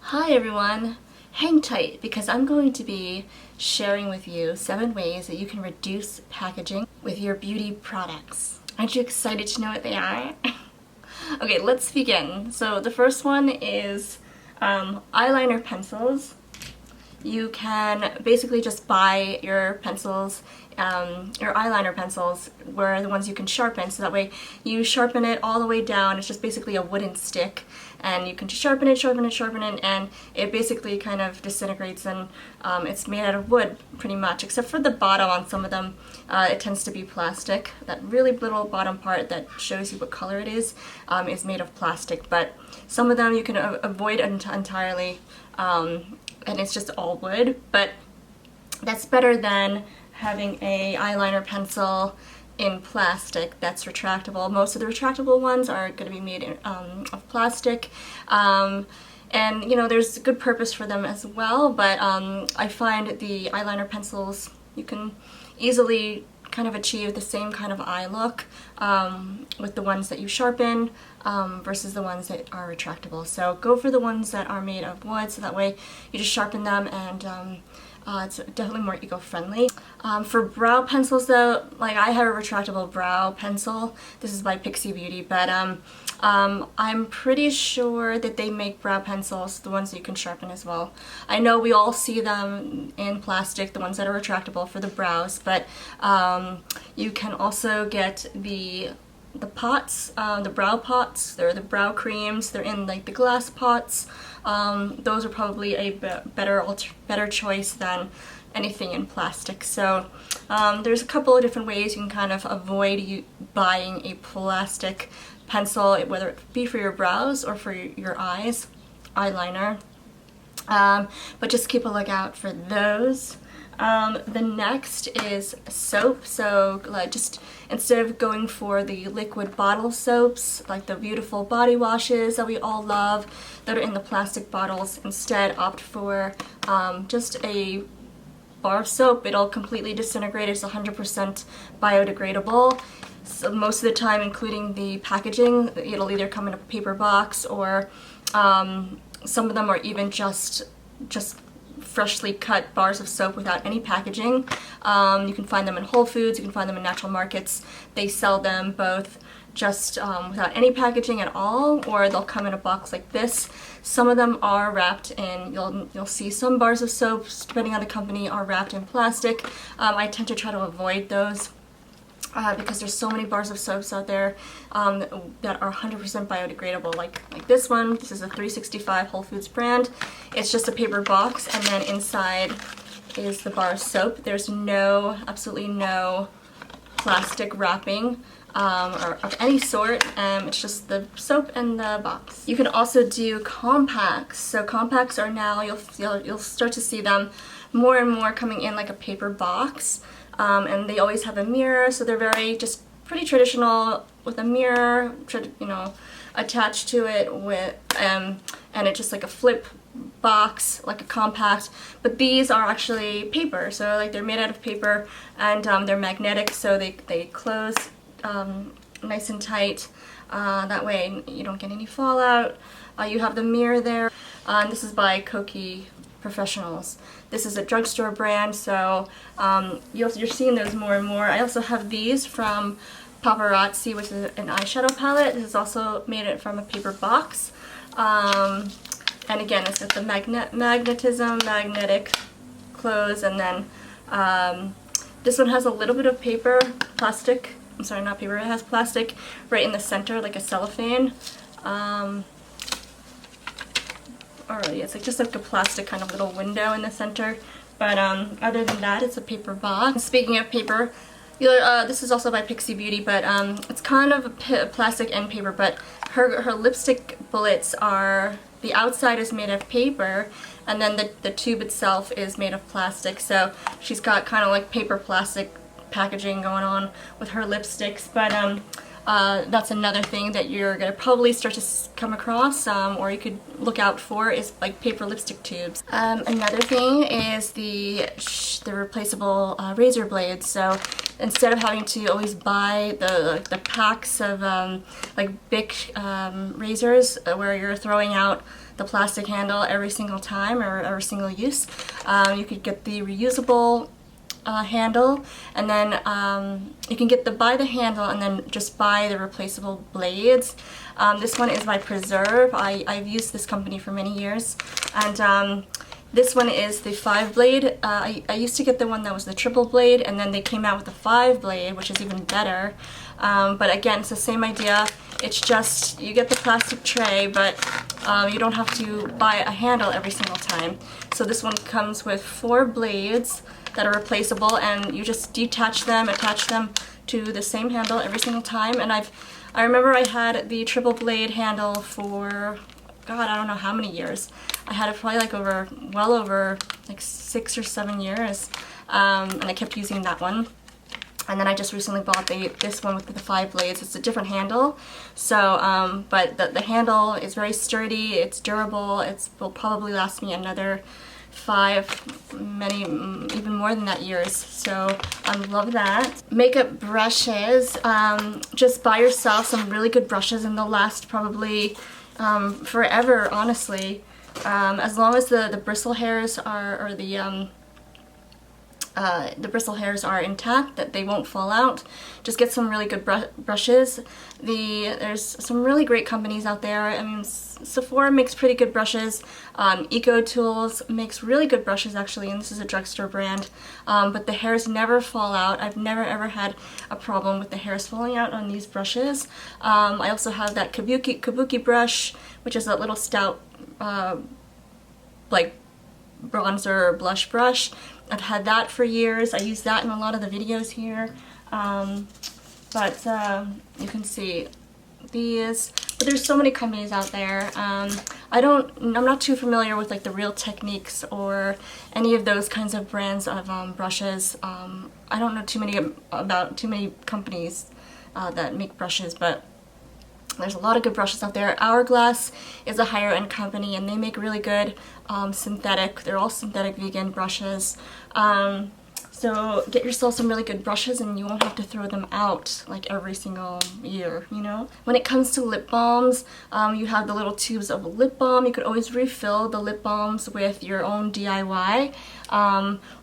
Hi everyone! Hang tight because I'm going to be sharing with you 7 ways that you can reduce packaging with your beauty products. Aren't you excited to know what they are? Okay, let's begin. So the first one is eyeliner pencils. You can basically just buy your pencils, your eyeliner pencils, were the ones you can sharpen, so that way you sharpen it all the way down. It's just basically a wooden stick, and you can just sharpen it, and it basically kind of disintegrates, and it's made out of wood pretty much, except for the bottom on some of them. It tends to be plastic. That really little bottom part that shows you what color it is made of plastic, but some of them you can avoid entirely. And it's just all wood, but that's better than having a eyeliner pencil in plastic that's retractable. Most of the retractable ones are going to be made of plastic, and you know, there's a good purpose for them as well, but I find the eyeliner pencils, you can easily kind of achieve the same kind of eye look with the ones that you sharpen versus the ones that are retractable. So go for the ones that are made of wood, so that way you just sharpen them, and it's definitely more eco-friendly. For brow pencils though, like I have a retractable brow pencil. This is by Pixie Beauty, but I'm pretty sure that they make brow pencils, the ones that you can sharpen as well. I know we all see them in plastic, the ones that are retractable for the brows, but you can also get the pots, the brow pots. They're the brow creams. They're in like the glass pots. Those are probably a better choice than anything in plastic. So there's a couple of different ways you can kind of avoid buying a plastic pencil, whether it be for your brows or for your eyes, eyeliner. But just keep a lookout for those. The next is soap. So just instead of going for the liquid bottle soaps, like the beautiful body washes that we all love that are in the plastic bottles, instead opt for just a bar of soap. It'll completely disintegrate. It's 100% biodegradable. So most of the time, including the packaging, it'll either come in a paper box, or some of them are even just freshly cut bars of soap without any packaging. You can find them in Whole Foods, you can find them in natural markets. They sell them both just without any packaging at all, or they'll come in a box like this. Some of them are wrapped in, you'll see some bars of soap, depending on the company, are wrapped in plastic. I tend to try to avoid those because there's so many bars of soaps out there that are 100% biodegradable. Like this one, this is a 365 Whole Foods brand. It's just a paper box, and then inside is the bar of soap. There's absolutely no plastic wrapping or of any sort. It's just the soap and the box. You can also do compacts. So compacts are now, you'll start to see them more and more coming in like a paper box. And they always have a mirror, so they're just pretty traditional, with a mirror, you know, attached to it, with and it's just like a flip box, like a compact. But these are actually paper, so like they're made out of paper, and they're magnetic, so they close nice and tight. That way you don't get any fallout. You have the mirror there. This is by Koki Professionals. This is a drugstore brand, so you're seeing those more and more. I also have these from Paparazzi, which is an eyeshadow palette. This is also made from a paper box. And again, it's got the magnetic close, and then this one has a little bit of plastic. I'm sorry, not paper. It has plastic right in the center, like a cellophane. Alright, it's like just like a plastic kind of little window in the center, but other than that, it's a paper box. Speaking of paper, this is also by Pixie Beauty, but it's kind of plastic and paper, but her lipstick bullets are, the outside is made of paper, and then the tube itself is made of plastic, so she's got kind of like paper plastic packaging going on with her lipsticks. But That's another thing that you're going to probably start to come across, or you could look out for, is like paper lipstick tubes. Another thing is the replaceable razor blades. So instead of having to always buy the packs of like big razors where you're throwing out the plastic handle every single time or every single use, you could get the reusable handle, and then you can buy the handle and then just buy the replaceable blades. This one is by Preserve. I've used this company for many years, and this one is the 5-blade. I used to get the one that was the triple blade, and then they came out with the 5-blade, which is even better. But again, it's the same idea. It's just you get the plastic tray, but you don't have to buy a handle every single time. So this one comes with 4 blades that are replaceable, and you just detach them, attach them to the same handle every single time. And I remember I had the triple blade handle for, God, I don't know how many years. I had it probably like well over like 6 or 7 years, and I kept using that one. And then I just recently bought this one with the 5 blades. It's a different handle, so but the handle is very sturdy. It's durable. It will probably last me another 5, many, even more than that years. So I love that. Makeup brushes. Just buy yourself some really good brushes, and they'll last probably forever, honestly. As long as the bristle hairs are, or the bristle hairs are intact, that they won't fall out. Just get some really good brushes. There's some really great companies out there. I mean, Sephora makes pretty good brushes. Eco Tools makes really good brushes, actually, and this is a drugstore brand. But the hairs never fall out. I've never ever had a problem with the hairs falling out on these brushes. I also have that Kabuki brush, which is that little stout like bronzer blush brush. I've had that for years. I use that in a lot of the videos here. But you can see these. But there's so many companies out there. I'm not too familiar with like the Real Techniques or any of those kinds of brands of brushes. I don't know about too many companies that make brushes, but there's a lot of good brushes out there. Hourglass is a higher end company, and they make really good they're all synthetic vegan brushes. So get yourself some really good brushes, and you won't have to throw them out like every single year, you know? When it comes to lip balms, you have the little tubes of lip balm. You could always refill the lip balms with your own DIY.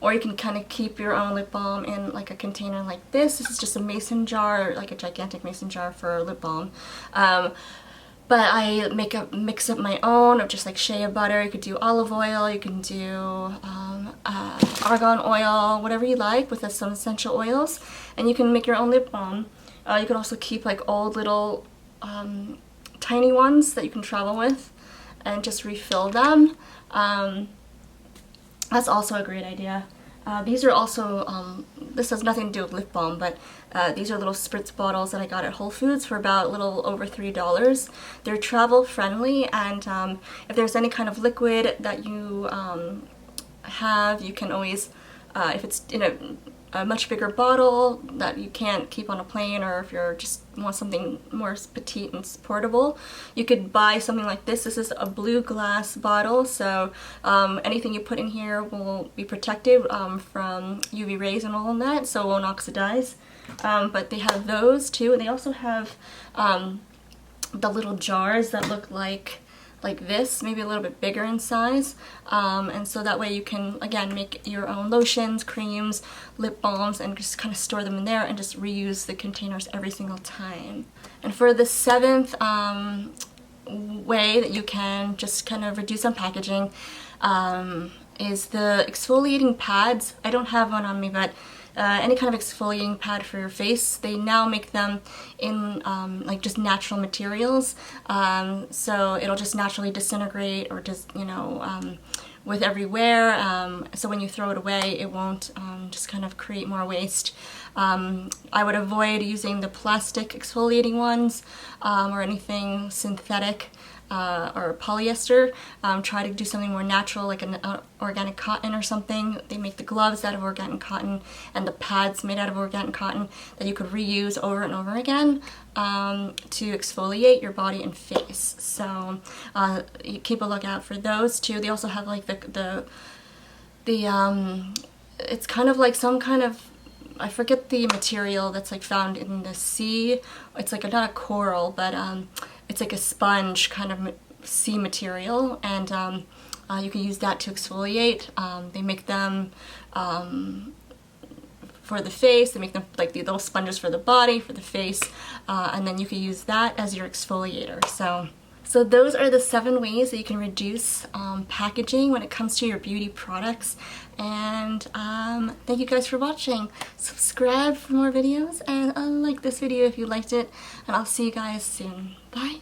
Or you can kind of keep your own lip balm in like a container like this. This is just a mason jar, like a gigantic mason jar for lip balm. But I mix up my own of just like shea butter. You could do olive oil, you can do argan oil, whatever you like, with some essential oils, and you can make your own lip balm. You could also keep like old little tiny ones that you can travel with and just refill them. That's also a great idea. These are also, this has nothing to do with lip balm, but these are little Spritz bottles that I got at Whole Foods for about a little over $3. They're travel friendly, and if there's any kind of liquid that you have, you can always, if it's in a much bigger bottle that you can't keep on a plane, or if you're just want something more petite and portable, you could buy something like this. This is a blue glass bottle, so anything you put in here will be protected from UV rays and all of that, so it won't oxidize. But they have those too, and they also have the little jars that look like this, maybe a little bit bigger in size, and so that way you can again make your own lotions, creams, lip balms, and just kind of store them in there and just reuse the containers every single time. And for the 7th way that you can just kind of reduce on packaging is the exfoliating pads. I don't have one on me, but any kind of exfoliating pad for your face, they now make them in like just natural materials, so it'll just naturally disintegrate, or just, you know, with every wear, so when you throw it away it won't just kind of create more waste. I would avoid using the plastic exfoliating ones or anything synthetic. or polyester. Try to do something more natural, like an organic cotton or something. They make the gloves out of organic cotton and the pads made out of organic cotton that you could reuse over and over again to exfoliate your body and face. So you keep a lookout for those too. They also have like it's kind of like some kind of, I forget the material that's like found in the sea. It's like not a coral, but it's like a sponge kind of sea material, and you can use that to exfoliate. They make them for the face. They make them like the little sponges for the body, for the face, and then you can use that as your exfoliator. So those are the 7 ways that you can reduce packaging when it comes to your beauty products. And thank you guys for watching. Subscribe for more videos, and like this video if you liked it. And I'll see you guys soon. Bye!